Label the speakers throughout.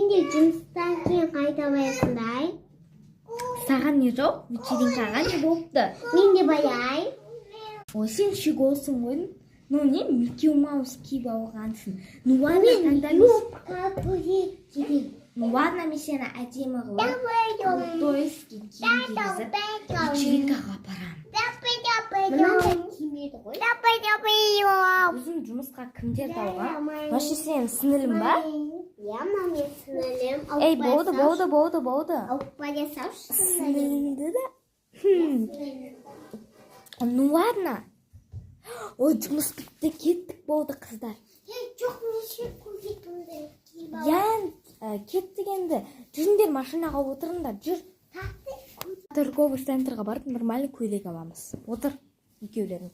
Speaker 1: Сендер жұмыстан кейін қайда барасыңдар?
Speaker 2: Саған не жоқ? Вечеринкаға не болыпты?
Speaker 1: Мен де барайын.
Speaker 2: Ой, сен шегосың ғой. Ну не, Микки Маус киіп алғансың. Ну ладно, тогда ну ладно, мен сені әдемі қылып, тойский киім кигізіп, вечеринкаға апарамын.
Speaker 1: Мынандай кимейді ғой.
Speaker 2: Өзің жұмысқа кімдерді алған? Вообще сенің сіңілің ба?
Speaker 1: Иә, мен сіңілім.
Speaker 2: Ей, болды.
Speaker 1: Алып бара салшы.
Speaker 2: Сіңіліңді да? Ну ладно. Ой, жұмыс бітті, кеттік болды, қыздар.
Speaker 1: Жоқ, неше көйлегімді киіп алып.
Speaker 2: Я, кеттік енді. Жүріңдер, машинаға отырыңдар, жүр. Торговый центрға барып, нормальный көйлек аламыз. Отыр, екеулерің.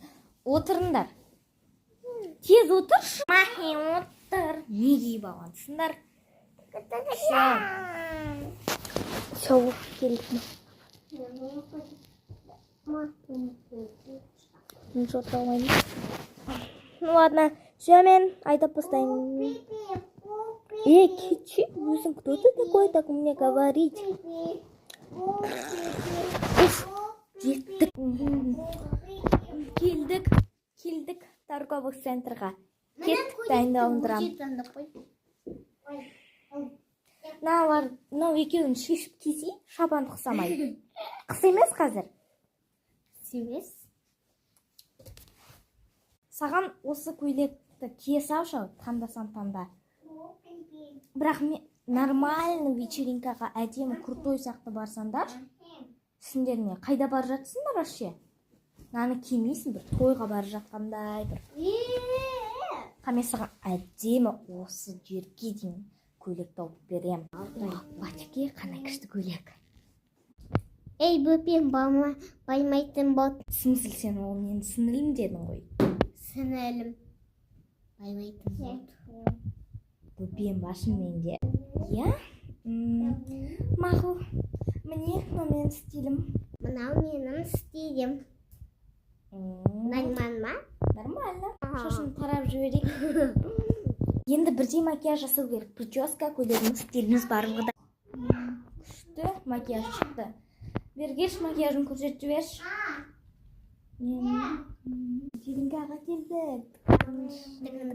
Speaker 2: Отырыңдар. Тез отыршы. Махи, отыр. Не киіп алғансыңдар? Все, келдік ме? Что-то ойнай. Ну ладно, все, мен айдап бастаймын. Кичи, өзің кто ты такой, так мне говорить? Жеттік. Келдік торговый центрға. Кеттік, дайындалындырам. Мынау екеуін шешіп кисей, шабан ұқсамайды. Қыс емес қазір?
Speaker 1: Емес.
Speaker 2: Саған осы көйлекті кие салшы, таңдасам таңда. Бірақ мен нормальный вечеринкаға әдемі крутой сияқты барсаңдар, сендер не, қайда бар жатсыңдар вообще? Наны кимейсің, бір тойға бар жатқандай бір. Мен саған әдемі осы жерге дейін көйлек тауып берем. Батеке, қандай күшті көйлек.
Speaker 1: Ей, бөпем баймайтын болды.
Speaker 2: Смысл сен ол мен сіңілім дедің ғой.
Speaker 1: Сіңілім баймайтын болды.
Speaker 2: Бөпем башын менде. Я? Мақұл. Міне, мен стилім.
Speaker 1: Мынау менің стилім. Нормально ма?
Speaker 2: Нормально. Шашын тарап жіберейік. Енді бірдей макияж жасау керек. Прическа, көйлегіміз, стиліміз барлығы да. Күшті макияж шықты. Бергеш макияжын көрсетіп жіберші. Вечеринкаға келдік.
Speaker 1: Мен